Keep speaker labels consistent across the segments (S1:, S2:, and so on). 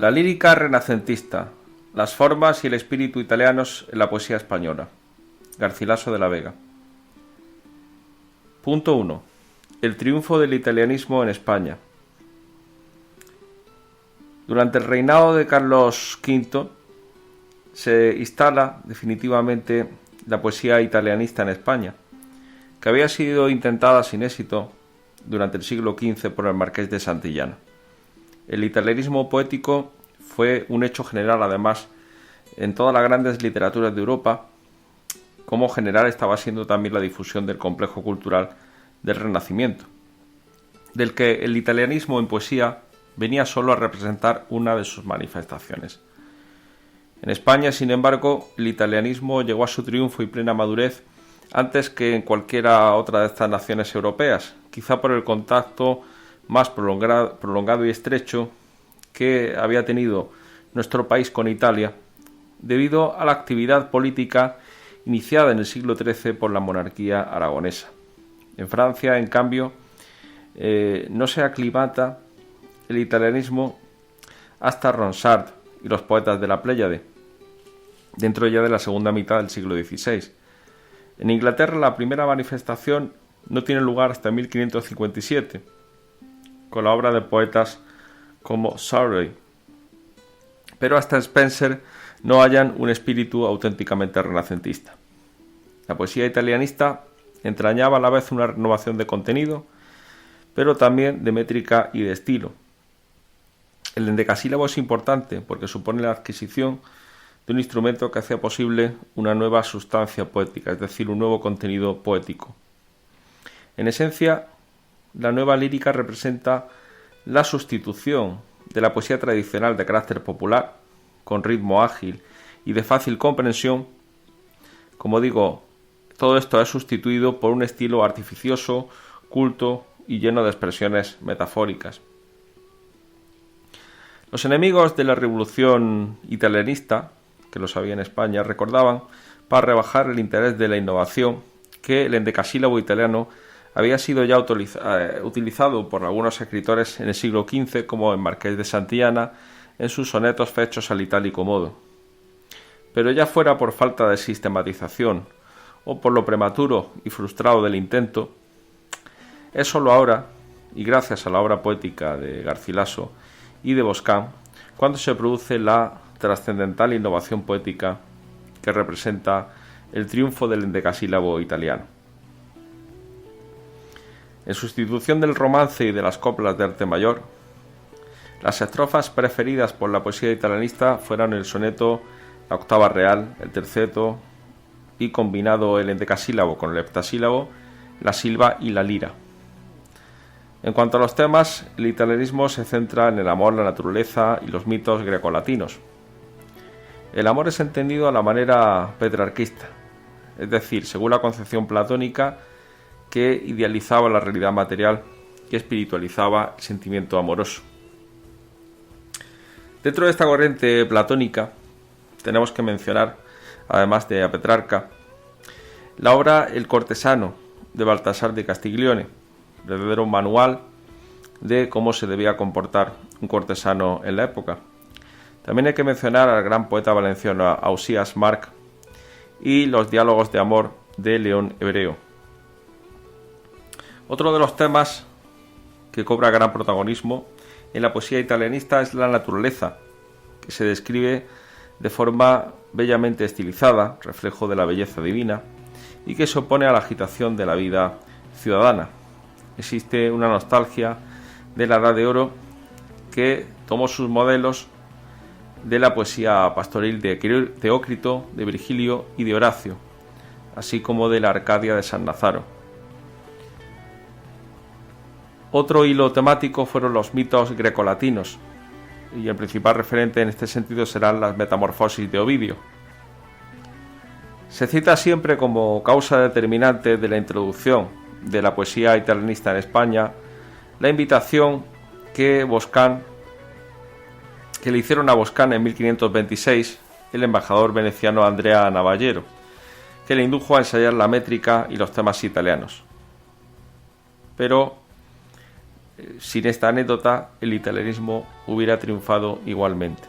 S1: La lírica renacentista, las formas y el espíritu italianos en la poesía española. Garcilaso de la Vega. Punto 1. El triunfo del italianismo en España. Durante el reinado de Carlos V se instala definitivamente la poesía italianista en España, que había sido intentada sin éxito durante el siglo XV por el Marqués de Santillana. El italianismo poético fue un hecho general, además, en todas las grandes literaturas de Europa. Como general estaba siendo también la difusión del complejo cultural del Renacimiento, del que el italianismo en poesía venía solo a representar una de sus manifestaciones. En España, sin embargo, el italianismo llegó a su triunfo y plena madurez antes que en cualquiera otra de estas naciones europeas, quizá por el contacto más prolongado y estrecho que había tenido nuestro país con Italia, debido a la actividad política iniciada en el siglo XIII por la monarquía aragonesa. En Francia, en cambio, no se aclimata el italianismo hasta Ronsard y los poetas de la Pléyade, dentro ya de la segunda mitad del siglo XVI. En Inglaterra, la primera manifestación no tiene lugar hasta 1557, con la obra de poetas como Surrey, pero hasta Spenser no hallan un espíritu auténticamente renacentista. La poesía italianista entrañaba a la vez una renovación de contenido, pero también de métrica y de estilo. El endecasílabo es importante porque supone la adquisición de un instrumento que hacía posible una nueva sustancia poética, es decir, un nuevo contenido poético. En esencia, la nueva lírica representa la sustitución de la poesía tradicional de carácter popular, con ritmo ágil y de fácil comprensión. Como digo, todo esto es sustituido por un estilo artificioso, culto y lleno de expresiones metafóricas. Los enemigos de la revolución italianista, que los había en España, recordaban, para rebajar el interés de la innovación, que el endecasílabo italiano había sido ya utilizado por algunos escritores en el siglo XV, como el Marqués de Santillana, en sus sonetos fechos al itálico modo. Pero ya fuera por falta de sistematización o por lo prematuro y frustrado del intento, es sólo ahora, y gracias a la obra poética de Garcilaso y de Boscán, cuando se produce la trascendental innovación poética que representa el triunfo del endecasílabo italiano. En sustitución del romance y de las coplas de arte mayor, las estrofas preferidas por la poesía italianista fueron el soneto, la octava real, el terceto y, combinado el endecasílabo con el heptasílabo, la silva y la lira. En cuanto a los temas, el italianismo se centra en el amor, la naturaleza y los mitos grecolatinos. El amor es entendido a la manera petrarquista, es decir, según la concepción platónica que idealizaba la realidad material y espiritualizaba el sentimiento amoroso. Dentro de esta corriente platónica tenemos que mencionar, además de a Petrarca, la obra El cortesano de Baltasar de Castiglione, verdadero manual de cómo se debía comportar un cortesano en la época. También hay que mencionar al gran poeta valenciano Ausías Marc y los diálogos de amor de León Hebreo. Otro de los temas que cobra gran protagonismo en la poesía italianista es la naturaleza, que se describe de forma bellamente estilizada, reflejo de la belleza divina, y que se opone a la agitación de la vida ciudadana. Existe una nostalgia de la Edad de Oro que tomó sus modelos de la poesía pastoril de Teócrito, de Virgilio y de Horacio, así como de la Arcadia de San Nazaro. Otro hilo temático fueron los mitos grecolatinos, y el principal referente en este sentido serán las Metamorfosis de Ovidio. Se cita siempre como causa determinante de la introducción de la poesía italianista en España la invitación que le hicieron a Boscán en 1526 el embajador veneciano Andrea Navallero, que le indujo a ensayar la métrica y los temas italianos. Pero sin esta anécdota el italianismo hubiera triunfado igualmente.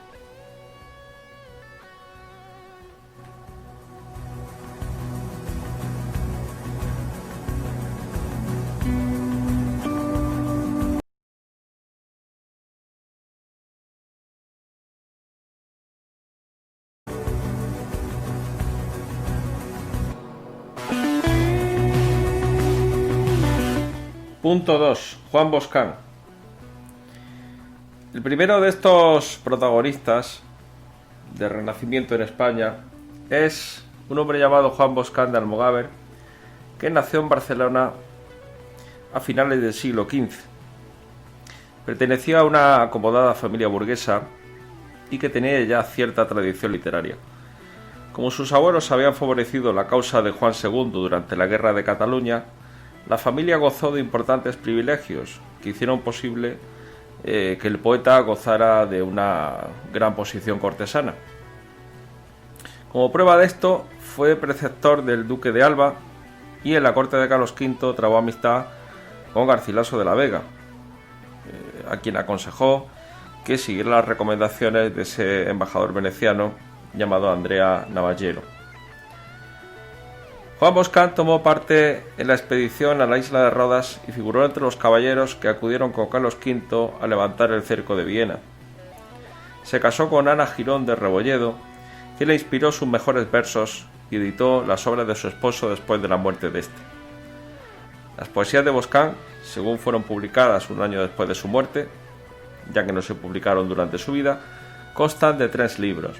S1: Punto 2. Juan Boscán. El primero de estos protagonistas del Renacimiento en España es un hombre llamado Juan Boscán de Almogáver, que nació en Barcelona a finales del siglo XV. Pertenecía a una acomodada familia burguesa y que tenía ya cierta tradición literaria. Como sus abuelos habían favorecido la causa de Juan II durante la Guerra de Cataluña, la familia gozó de importantes privilegios que hicieron posible que el poeta gozara de una gran posición cortesana. Como prueba de esto, fue preceptor del duque de Alba y en la corte de Carlos V trabó amistad con Garcilaso de la Vega, a quien aconsejó que siguiera las recomendaciones de ese embajador veneciano llamado Andrea Navallero. Juan Boscán tomó parte en la expedición a la isla de Rodas y figuró entre los caballeros que acudieron con Carlos V a levantar el cerco de Viena. Se casó con Ana Girón de Rebolledo, que le inspiró sus mejores versos y editó las obras de su esposo después de la muerte de este. Las poesías de Boscán, según fueron publicadas un año después de su muerte, ya que no se publicaron durante su vida, constan de 3 libros.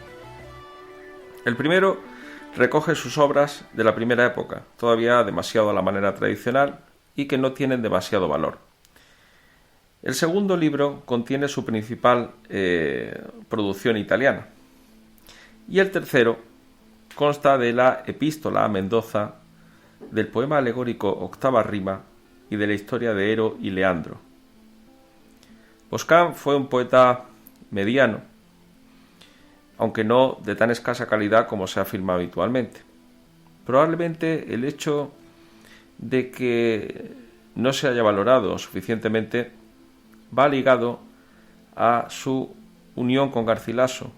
S1: El primero recoge sus obras de la primera época, todavía demasiado a la manera tradicional y que no tienen demasiado valor. El segundo libro contiene su principal producción italiana. Y el tercero consta de la Epístola a Mendoza, del poema alegórico Octava Rima y de la historia de Ero y Leandro. Boscán fue un poeta mediano, aunque no de tan escasa calidad como se afirma habitualmente. Probablemente el hecho de que no se haya valorado suficientemente va ligado a su unión con Garcilaso,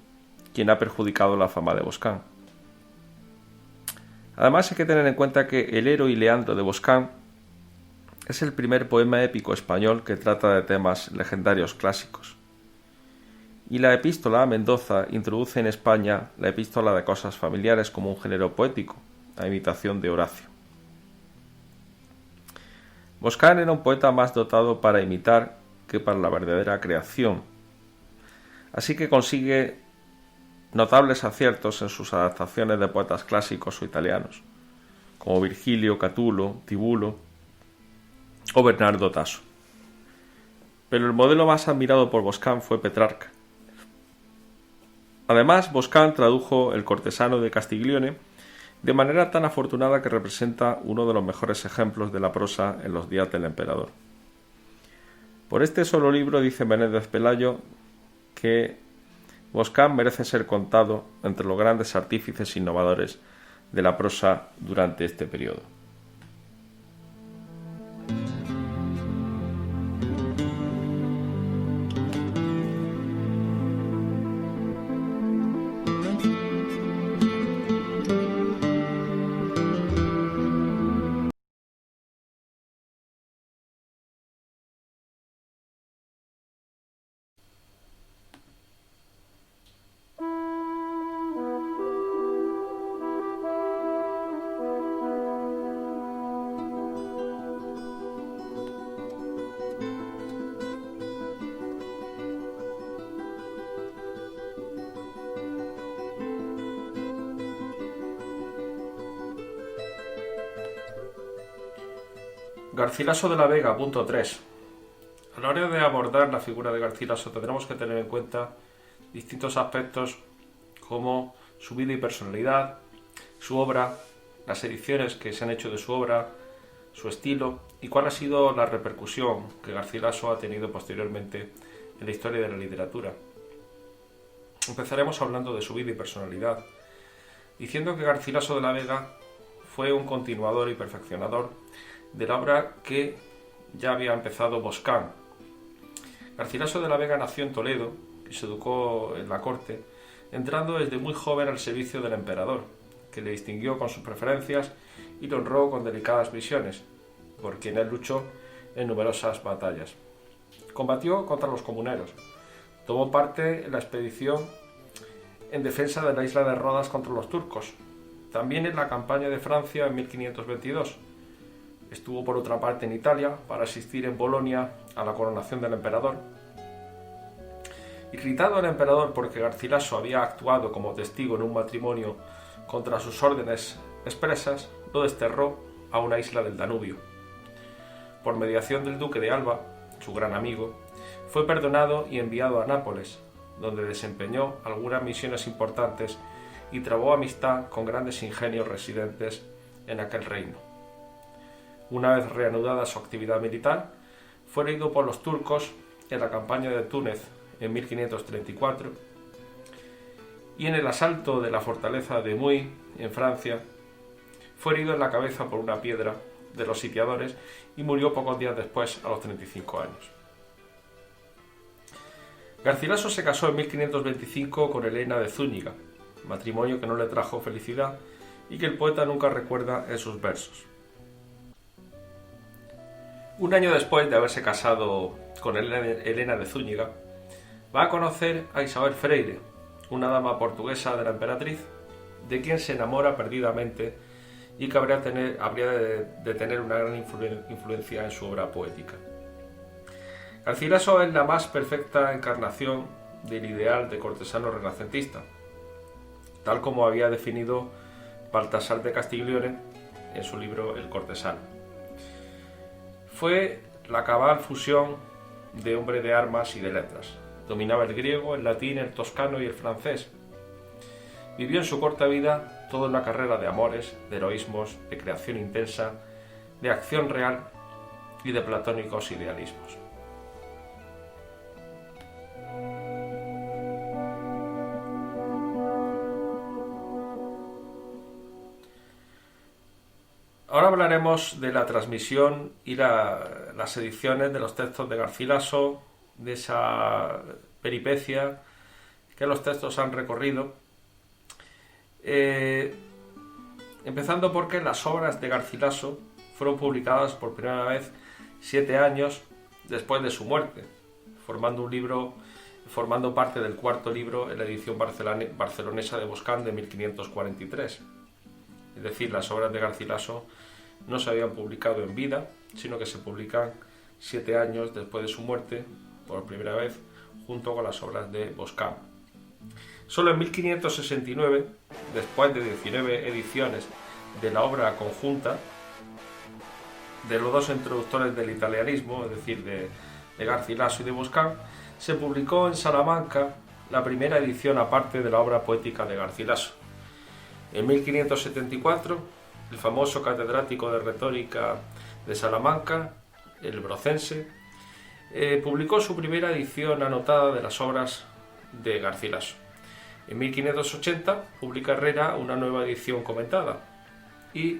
S1: quien ha perjudicado la fama de Boscán. Además hay que tener en cuenta que el Ero y Leandro de Boscán es el primer poema épico español que trata de temas legendarios clásicos. Y la Epístola a Mendoza introduce en España la epístola de cosas familiares como un género poético, a imitación de Horacio. Boscán era un poeta más dotado para imitar que para la verdadera creación, así que consigue notables aciertos en sus adaptaciones de poetas clásicos o italianos, como Virgilio, Catulo, Tibulo o Bernardo Tasso. Pero el modelo más admirado por Boscán fue Petrarca. Además, Boscán tradujo El cortesano de Castiglione de manera tan afortunada que representa uno de los mejores ejemplos de la prosa en los días del emperador. Por este solo libro dice Menéndez Pelayo que Boscán merece ser contado entre los grandes artífices innovadores de la prosa durante este periodo. Garcilaso de la Vega, punto 3. A la hora de abordar la figura de Garcilaso tendremos que tener en cuenta distintos aspectos como su vida y personalidad, su obra, las ediciones que se han hecho de su obra, su estilo y cuál ha sido la repercusión que Garcilaso ha tenido posteriormente en la historia de la literatura. Empezaremos hablando de su vida y personalidad, diciendo que Garcilaso de la Vega fue un continuador y perfeccionador de la obra que ya había empezado Boscán, Garcilaso de la Vega nació en Toledo y se educó en la corte, entrando desde muy joven al servicio del emperador, que le distinguió con sus preferencias y lo honró con delicadas misiones, por quien él luchó en numerosas batallas. Combatió contra los comuneros, tomó parte en la expedición en defensa de la isla de Rodas contra los turcos, también en la campaña de Francia en 1522. Estuvo por otra parte en Italia para asistir en Bolonia a la coronación del emperador. Irritado el emperador porque Garcilaso había actuado como testigo en un matrimonio contra sus órdenes expresas, lo desterró a una isla del Danubio. Por mediación del duque de Alba, su gran amigo, fue perdonado y enviado a Nápoles, donde desempeñó algunas misiones importantes y trabó amistad con grandes ingenios residentes en aquel reino. Una vez reanudada su actividad militar, fue herido por los turcos en la campaña de Túnez en 1534 y en el asalto de la fortaleza de Muy, en Francia, fue herido en la cabeza por una piedra de los sitiadores y murió pocos días después, a los 35 años. Garcilaso se casó en 1525 con Elena de Zúñiga, matrimonio que no le trajo felicidad y que el poeta nunca recuerda en sus versos. Un año después de haberse casado con Elena de Zúñiga, va a conocer a Isabel Freire, una dama portuguesa de la emperatriz, de quien se enamora perdidamente y que habría de tener una gran influencia en su obra poética. Garcilaso es la más perfecta encarnación del ideal de cortesano renacentista, tal como había definido Baltasar de Castiglione en su libro El cortesano. Fue la cabal fusión de hombre de armas y de letras. Dominaba el griego, el latín, el toscano y el francés. Vivió en su corta vida toda una carrera de amores, de heroísmos, de creación intensa, de acción real y de platónicos idealismos. Ahora hablaremos de la transmisión y las ediciones de los textos de Garcilaso, de esa peripecia que los textos han recorrido. Empezando porque las obras de Garcilaso fueron publicadas por primera vez 7 años después de su muerte, formando parte del cuarto libro en la edición barcelonesa de Boscán de 1543. Es decir, las obras de Garcilaso no se habían publicado en vida, sino que se publican 7 años después de su muerte, por primera vez, junto con las obras de Boscán. Solo en 1569, después de 19 ediciones de la obra conjunta de los dos introductores del italianismo, es decir, de Garcilaso y de Boscán, se publicó en Salamanca la primera edición aparte de la obra poética de Garcilaso. En 1574, el famoso catedrático de retórica de Salamanca, el Brocense, publicó su primera edición anotada de las obras de Garcilaso. En 1580 publica Herrera una nueva edición comentada y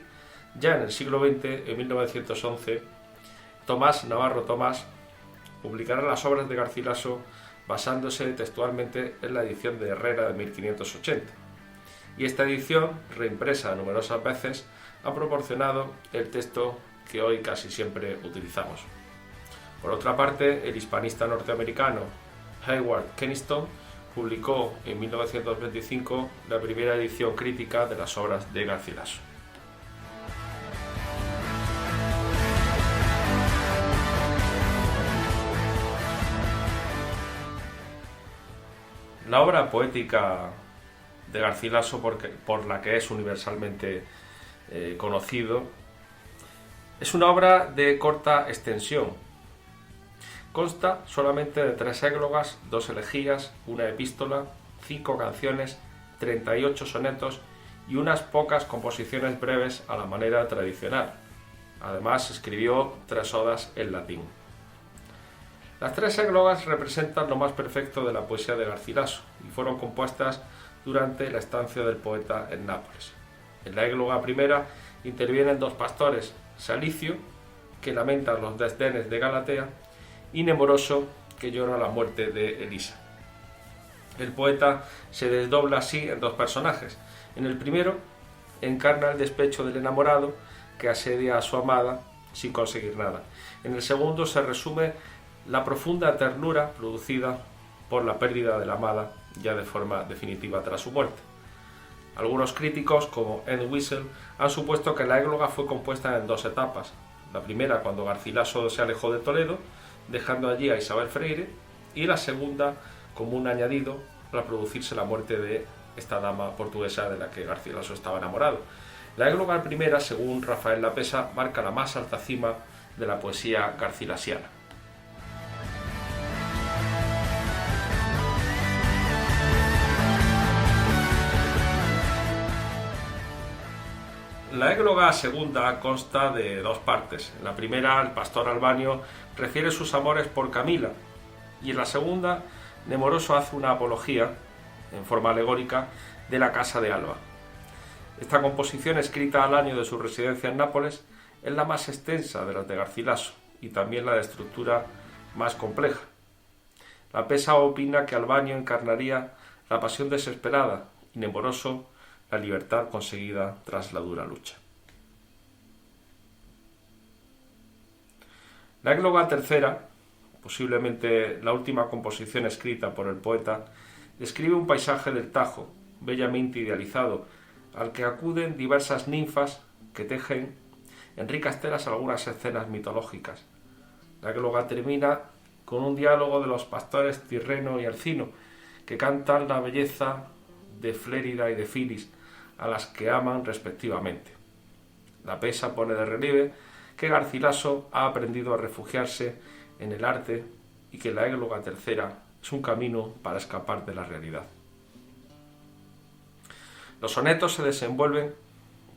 S1: ya en el siglo XX, en 1911, Tomás Navarro Tomás publicará las obras de Garcilaso basándose textualmente en la edición de Herrera de 1580. Y esta edición, reimpresa numerosas veces, ha proporcionado el texto que hoy casi siempre utilizamos. Por otra parte, el hispanista norteamericano Hayward Keniston publicó en 1925 la primera edición crítica de las obras de Garcilaso. La obra poética de Garcilaso, por la que es universalmente conocido, es una obra de corta extensión. Consta solamente de 3 églogas, 2 elegías, una epístola, 5 canciones, 38 sonetos y unas pocas composiciones breves a la manera tradicional. Además, escribió 3 odas en latín. Las 3 églogas representan lo más perfecto de la poesía de Garcilaso y fueron compuestas durante la estancia del poeta en Nápoles. En la égloga primera intervienen 2 pastores, Salicio, que lamenta los desdenes de Galatea, y Nemoroso, que llora la muerte de Elisa. El poeta se desdobla así en dos personajes. En el primero encarna el despecho del enamorado que asedia a su amada sin conseguir nada. En el segundo se resume la profunda ternura producida por la pérdida de la amada ya de forma definitiva tras su muerte. Algunos críticos, como Entwistle, han supuesto que la égloga fue compuesta en dos etapas. La primera cuando Garcilaso se alejó de Toledo, dejando allí a Isabel Freire, y la segunda como un añadido para producirse la muerte de esta dama portuguesa de la que Garcilaso estaba enamorado. La égloga primera, según Rafael Lapesa, marca la más alta cima de la poesía garcilasiana. La égloga segunda consta de dos partes. En la primera, el pastor Albanio refiere sus amores por Camila, y en la segunda, Nemoroso hace una apología, en forma alegórica, de la casa de Alba. Esta composición, escrita al año de su residencia en Nápoles, es la más extensa de las de Garcilaso y también la de estructura más compleja. Lapesa opina que Albanio encarnaría la pasión desesperada y Nemoroso la libertad conseguida tras la dura lucha. La égloga tercera, posiblemente la última composición escrita por el poeta, describe un paisaje del Tajo, bellamente idealizado, al que acuden diversas ninfas que tejen en ricas telas algunas escenas mitológicas. La égloga termina con un diálogo de los pastores Tirreno y Alcino, que cantan la belleza de Flérida y de Filis, a las que aman respectivamente. Lapesa pone de relieve que Garcilaso ha aprendido a refugiarse en el arte y que la égloga tercera es un camino para escapar de la realidad. Los sonetos se desenvuelven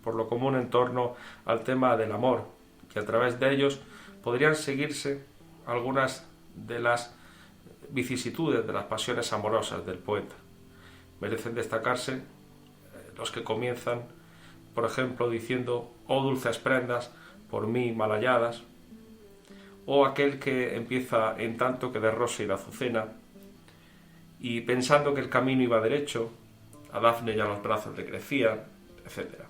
S1: por lo común en torno al tema del amor, y a través de ellos podrían seguirse algunas de las vicisitudes de las pasiones amorosas del poeta. Merecen destacarse los que comienzan, por ejemplo, diciendo «Oh dulces prendas, por mí mal halladas», o aquel que empieza «En tanto que de rosa y de azucena», y pensando que el camino iba derecho, a Dafne ya los brazos le crecían, etc.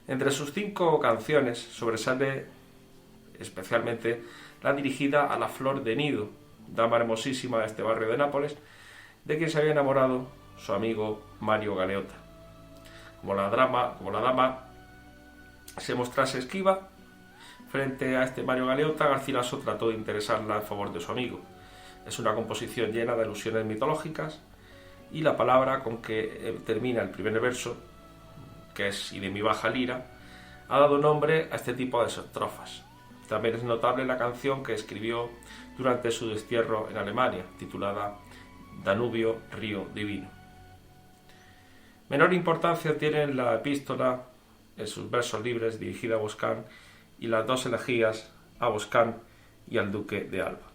S1: Entre sus 5 canciones sobresale especialmente la dirigida a la Flor de Nido, dama hermosísima de este barrio de Nápoles, de quien se había enamorado su amigo Mario Galeota. Como la dama se mostrase esquiva frente a este Mario Galeota, Garcilaso trató de interesarla en favor de su amigo. Es una composición llena de alusiones mitológicas, y la palabra con que termina el primer verso, que es «y de mi baja lira», ha dado nombre a este tipo de estrofas. También es notable la canción que escribió durante su destierro en Alemania, titulada Danubio, río divino. Menor importancia tienen la epístola en sus versos libres dirigida a Boscán y las 2 elegías a Boscán y al duque de Alba.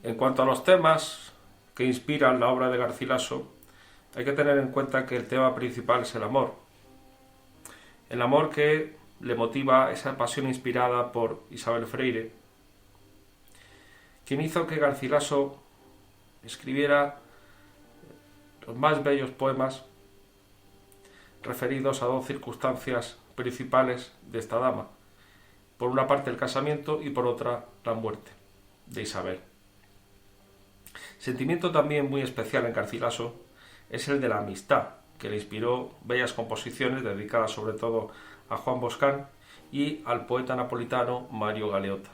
S1: En cuanto a los temas que inspiran la obra de Garcilaso, hay que tener en cuenta que el tema principal es el amor. El amor que le motiva esa pasión inspirada por Isabel Freire, quien hizo que Garcilaso escribiera los más bellos poemas referidos a 2 circunstancias principales de esta dama. Por una parte el casamiento y por otra la muerte de Isabel. Sentimiento también muy especial en Garcilaso es el de la amistad, que le inspiró bellas composiciones dedicadas sobre todo a Juan Boscán y al poeta napolitano Mario Galeota.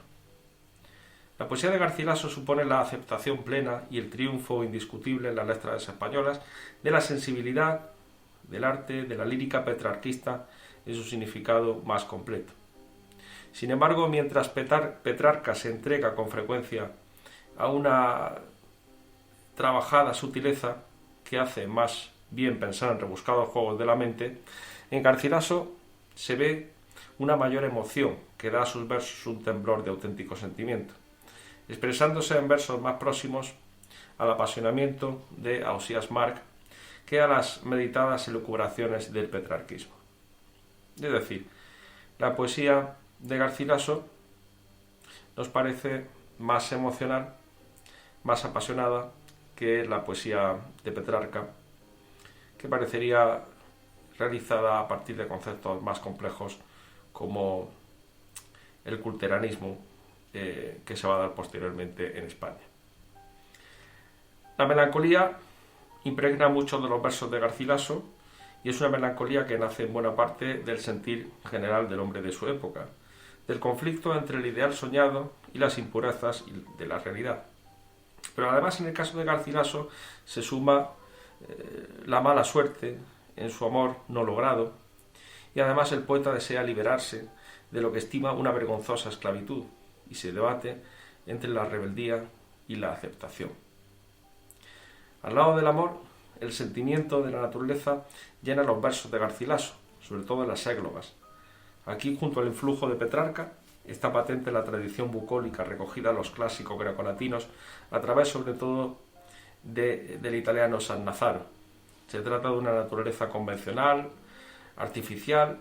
S1: La poesía de Garcilaso supone la aceptación plena y el triunfo indiscutible en las letras españolas de la sensibilidad, del arte, de la lírica petrarquista en su significado más completo. Sin embargo, mientras Petrarca se entrega con frecuencia a una trabajada sutileza que hace más bien pensar en rebuscados juegos de la mente, en Garcilaso se ve una mayor emoción que da a sus versos un temblor de auténtico sentimiento, expresándose en versos más próximos al apasionamiento de Ausiàs March que a las meditadas elucubraciones del petrarquismo. Es decir, la poesía de Garcilaso nos parece más emocional, más apasionada que la poesía de Petrarca, que parecería realizada a partir de conceptos más complejos como el culteranismo que se va a dar posteriormente en España. La melancolía impregna muchos de los versos de Garcilaso y es una melancolía que nace en buena parte del sentir general del hombre de su época, del conflicto entre el ideal soñado y las impurezas de la realidad. Pero además en el caso de Garcilaso se suma la mala suerte en su amor no logrado y además el poeta desea liberarse de lo que estima una vergonzosa esclavitud y se debate entre la rebeldía y la aceptación. Al lado del amor, el sentimiento de la naturaleza llena los versos de Garcilaso, sobre todo en las églogas. Aquí, junto al influjo de Petrarca, está patente la tradición bucólica recogida en los clásicos grecolatinos a través, sobre todo, del italiano Sannazaro. Se trata de una naturaleza convencional, artificial,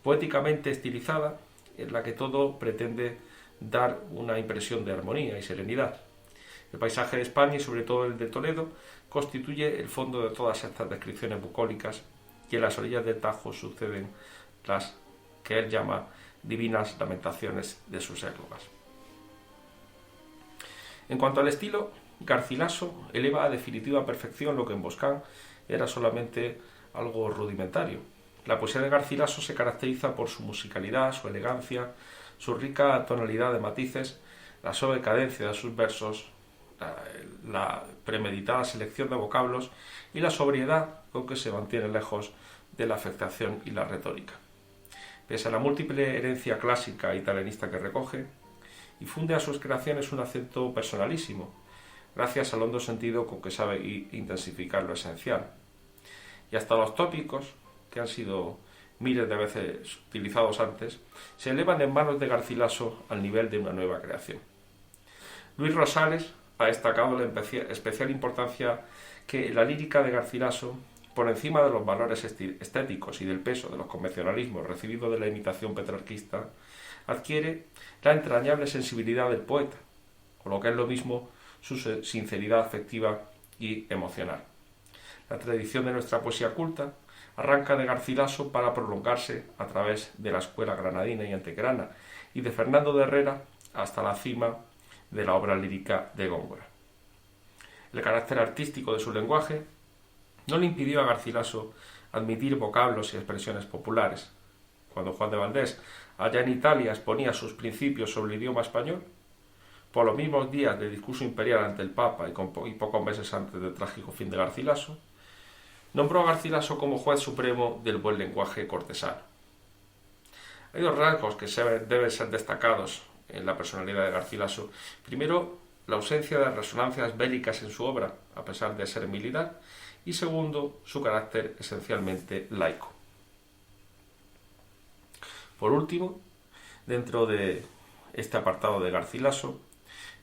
S1: poéticamente estilizada, en la que todo pretende dar una impresión de armonía y serenidad. El paisaje de España y sobre todo el de Toledo constituye el fondo de todas estas descripciones bucólicas y en las orillas del Tajo suceden las que él llama divinas lamentaciones de sus églogas. En cuanto al estilo, Garcilaso eleva a definitiva perfección lo que en Boscán era solamente algo rudimentario. La poesía de Garcilaso se caracteriza por su musicalidad, su elegancia, su rica tonalidad de matices, la suave cadencia de sus versos, la premeditada selección de vocablos y la sobriedad con que se mantiene lejos de la afectación y la retórica. Pese a la múltiple herencia clásica italianista que recoge, infunde a sus creaciones un acento personalísimo, gracias al hondo sentido con que sabe intensificar lo esencial. Y hasta los tópicos, que han sido miles de veces utilizados antes, se elevan en manos de Garcilaso al nivel de una nueva creación. Luis Rosales ha destacado la especial importancia que la lírica de Garcilaso, por encima de los valores estéticos y del peso de los convencionalismos recibidos de la imitación petrarquista, adquiere la entrañable sensibilidad del poeta, o lo que es lo mismo, su sinceridad afectiva y emocional. La tradición de nuestra poesía culta arranca de Garcilaso para prolongarse a través de la escuela granadina y antequerana y de Fernando de Herrera hasta la cima de la obra lírica de Góngora. El carácter artístico de su lenguaje no le impidió a Garcilaso admitir vocablos y expresiones populares. Cuando Juan de Valdés, allá en Italia, exponía sus principios sobre el idioma español, por los mismos días del discurso imperial ante el Papa y pocos meses antes del trágico fin de Garcilaso, nombró a Garcilaso como juez supremo del buen lenguaje cortesano. Hay dos rasgos que deben ser destacados en la personalidad de Garcilaso. Primero, la ausencia de resonancias bélicas en su obra, a pesar de ser militar, y segundo, su carácter esencialmente laico. Por último, dentro de este apartado de Garcilaso,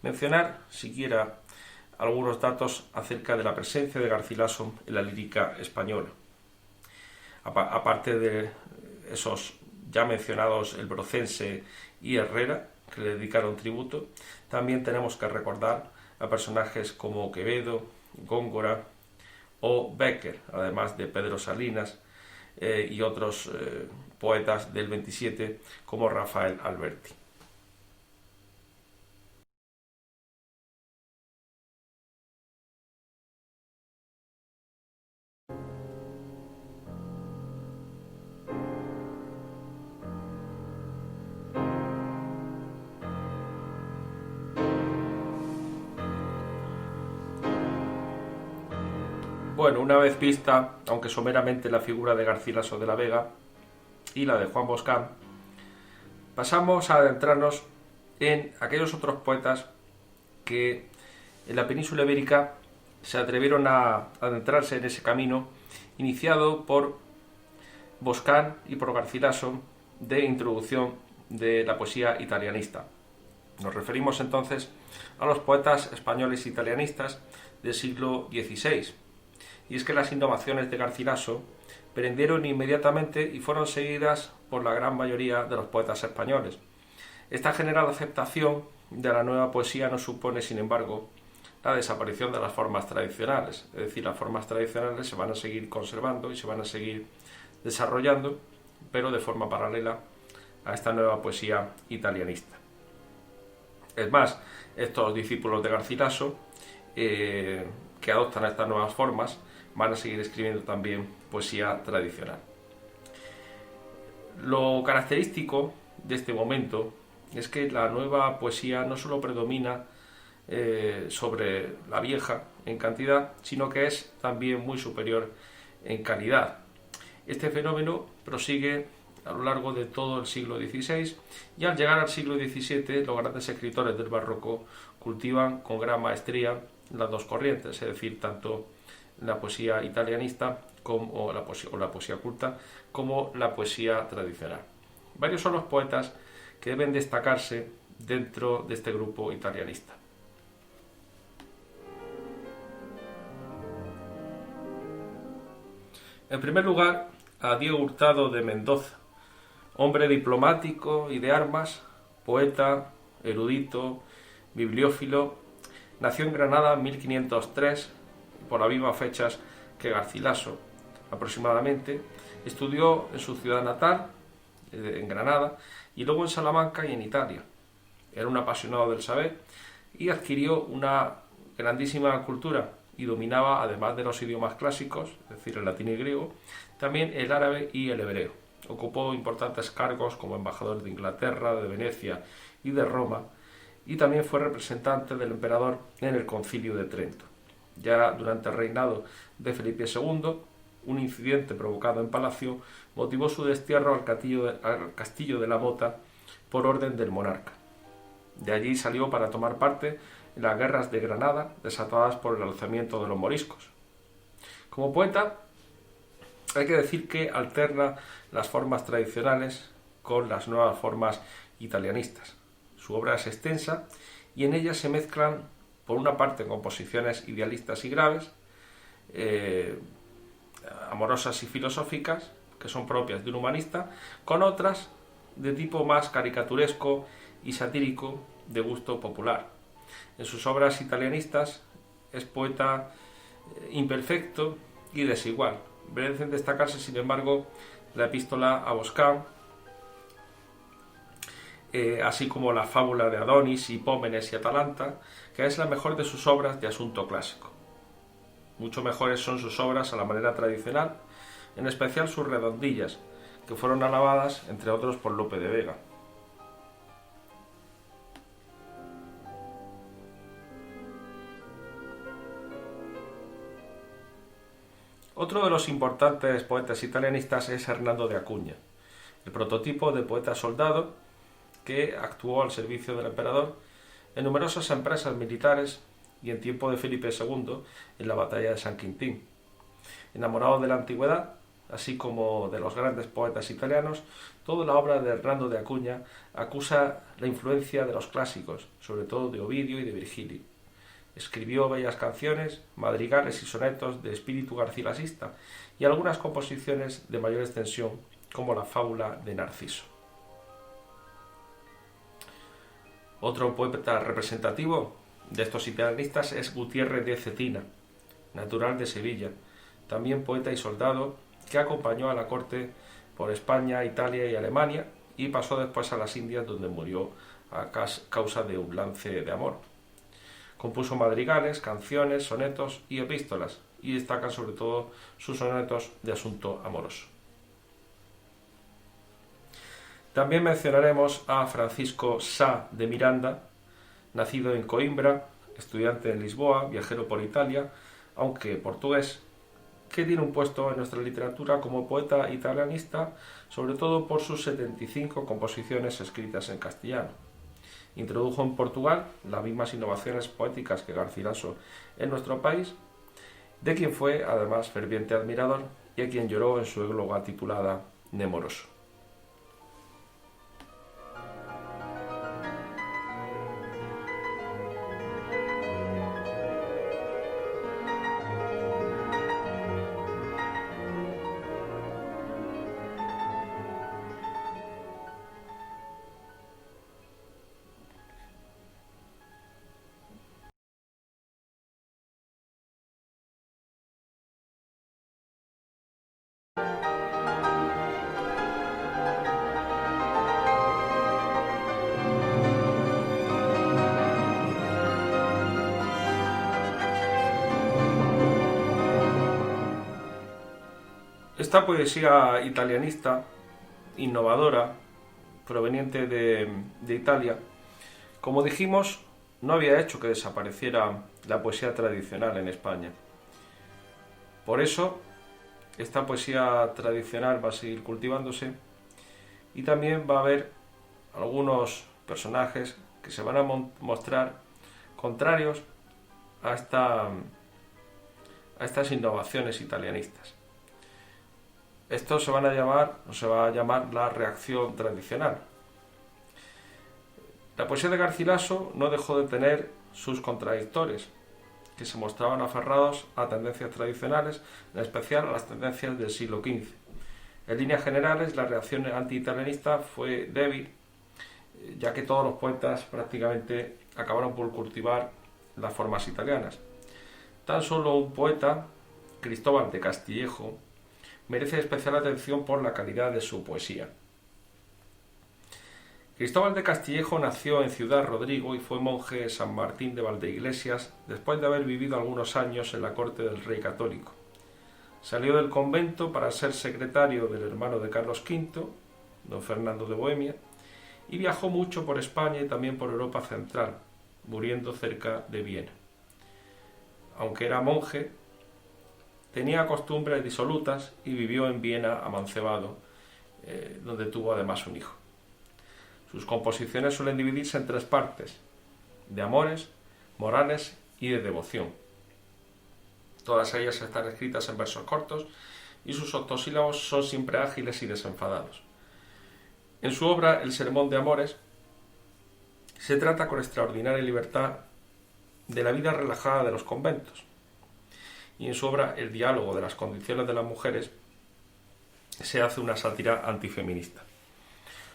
S1: mencionar siquiera algunos datos acerca de la presencia de Garcilaso en la lírica española. Aparte de esos ya mencionados el Brocense y Herrera, que le dedicaron tributo, también tenemos que recordar a personajes como Quevedo, Góngora o Bécquer, además de Pedro Salinas y otros poetas del 27 como Rafael Alberti. Bueno, una vez vista, aunque someramente, la figura de Garcilaso de la Vega y la de Juan Boscán, pasamos a adentrarnos en aquellos otros poetas que en la península ibérica se atrevieron a adentrarse en ese camino iniciado por Boscán y por Garcilaso de introducción de la poesía italianista. Nos referimos entonces a los poetas españoles italianistas del siglo XVI, y es que las innovaciones de Garcilaso prendieron inmediatamente y fueron seguidas por la gran mayoría de los poetas españoles. Esta general aceptación de la nueva poesía no supone, sin embargo, la desaparición de las formas tradicionales, es decir, las formas tradicionales se van a seguir conservando y se van a seguir desarrollando, pero de forma paralela a esta nueva poesía italianista. Es más, estos discípulos de Garcilaso, que adoptan estas nuevas formas, van a seguir escribiendo también poesía tradicional. Lo característico de este momento es que la nueva poesía no solo predomina sobre la vieja en cantidad, sino que es también muy superior en calidad. Este fenómeno prosigue a lo largo de todo el siglo XVI y al llegar al siglo XVII los grandes escritores del barroco cultivan con gran maestría las dos corrientes, es decir, tanto la poesía italianista como la poesía culta como la poesía tradicional. Varios son los poetas que deben destacarse dentro de este grupo italianista. En primer lugar, a Diego Hurtado de Mendoza, hombre diplomático y de armas, poeta, erudito, bibliófilo, nació en Granada en 1503, por las mismas fechas que Garcilaso aproximadamente. Estudió en su ciudad natal, en Granada, y luego en Salamanca y en Italia. Era un apasionado del saber y adquirió una grandísima cultura y dominaba, además de los idiomas clásicos, es decir, el latín y griego, también el árabe y el hebreo. Ocupó importantes cargos como embajador de Inglaterra, de Venecia y de Roma, y también fue representante del emperador en el Concilio de Trento. Ya durante el reinado de Felipe II, un incidente provocado en Palacio motivó su destierro al castillo de la Mota por orden del monarca. De allí salió para tomar parte en las guerras de Granada desatadas por el alzamiento de los moriscos. Como poeta, hay que decir que alterna las formas tradicionales con las nuevas formas italianistas. Su obra es extensa y en ella se mezclan, por una parte, composiciones idealistas y graves, amorosas y filosóficas, que son propias de un humanista, con otras de tipo más caricaturesco y satírico de gusto popular. En sus obras italianistas es poeta imperfecto y desigual. Merecen destacarse, sin embargo, la epístola a Boscán, así como la fábula de Adonis, Hipómenes y Atalanta, que es la mejor de sus obras de asunto clásico. Mucho mejores son sus obras a la manera tradicional, en especial sus redondillas, que fueron alabadas, entre otros, por Lope de Vega. Otro de los importantes poetas italianistas es Hernando de Acuña, el prototipo de poeta soldado que actuó al servicio del emperador en numerosas empresas militares y en tiempo de Felipe II en la batalla de San Quintín. Enamorado de la antigüedad, así como de los grandes poetas italianos, toda la obra de Hernando de Acuña acusa la influencia de los clásicos, sobre todo de Ovidio y de Virgilio. Escribió bellas canciones, madrigales y sonetos de espíritu garcilasista y algunas composiciones de mayor extensión, como la fábula de Narciso. Otro poeta representativo de estos italianistas es Gutiérrez de Cetina, natural de Sevilla, también poeta y soldado que acompañó a la corte por España, Italia y Alemania y pasó después a las Indias, donde murió a causa de un lance de amor. Compuso madrigales, canciones, sonetos y epístolas, y destacan sobre todo sus sonetos de asunto amoroso. También mencionaremos a Francisco Sá de Miranda, nacido en Coimbra, estudiante en Lisboa, viajero por Italia, aunque portugués, que tiene un puesto en nuestra literatura como poeta italianista, sobre todo por sus 75 composiciones escritas en castellano. Introdujo en Portugal las mismas innovaciones poéticas que Garcilaso en nuestro país, de quien fue además ferviente admirador y a quien lloró en su égloga titulada Nemoroso. Esta poesía italianista, innovadora, proveniente de Italia, como dijimos, no había hecho que desapareciera la poesía tradicional en España. Por eso, esta poesía tradicional va a seguir cultivándose y también va a haber algunos personajes que se van a mostrar contrarios a estas innovaciones italianistas. Esto se va a llamar la reacción tradicional. La poesía de Garcilaso no dejó de tener sus contradictores, que se mostraban aferrados a tendencias tradicionales, en especial a las tendencias del siglo XV. En líneas generales, la reacción anti-italianista fue débil, ya que todos los poetas prácticamente acabaron por cultivar las formas italianas. Tan solo un poeta, Cristóbal de Castillejo, merece especial atención por la calidad de su poesía. Cristóbal de Castillejo nació en Ciudad Rodrigo y fue monje de San Martín de Valdeiglesias después de haber vivido algunos años en la corte del rey católico. Salió del convento para ser secretario del hermano de Carlos V, don Fernando de Bohemia, y viajó mucho por España y también por Europa Central, muriendo cerca de Viena. Aunque era monje, tenía costumbres disolutas y vivió en Viena amancebado, donde tuvo además un hijo. Sus composiciones suelen dividirse en tres partes: de amores, morales y de devoción. Todas ellas están escritas en versos cortos y sus octosílabos son siempre ágiles y desenfadados. En su obra El sermón de amores se trata con extraordinaria libertad de la vida relajada de los conventos, y en su obra El diálogo de las condiciones de las mujeres se hace una sátira antifeminista.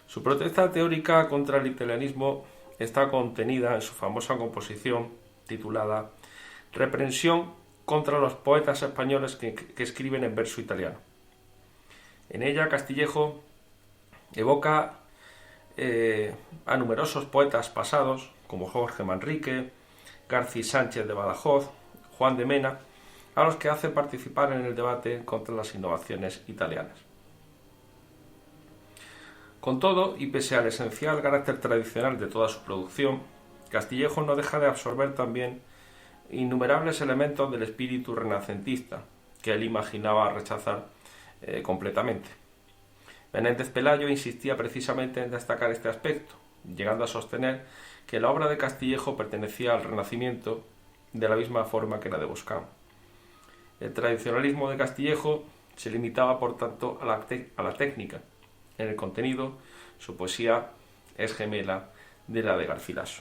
S1: Su protesta teórica contra el italianismo está contenida en su famosa composición titulada Reprensión contra los poetas españoles que escriben en verso italiano. En ella Castillejo evoca a numerosos poetas pasados como Jorge Manrique, García Sánchez de Badajoz, Juan de Mena, a los que hace participar en el debate contra las innovaciones italianas. Con todo, y pese al esencial carácter tradicional de toda su producción, Castillejo no deja de absorber también innumerables elementos del espíritu renacentista que él imaginaba rechazar completamente. Menéndez Pelayo insistía precisamente en destacar este aspecto, llegando a sostener que la obra de Castillejo pertenecía al Renacimiento de la misma forma que la de Boscán. El tradicionalismo de Castillejo se limitaba, por tanto, a la técnica. En el contenido, su poesía es gemela de la de Garcilaso.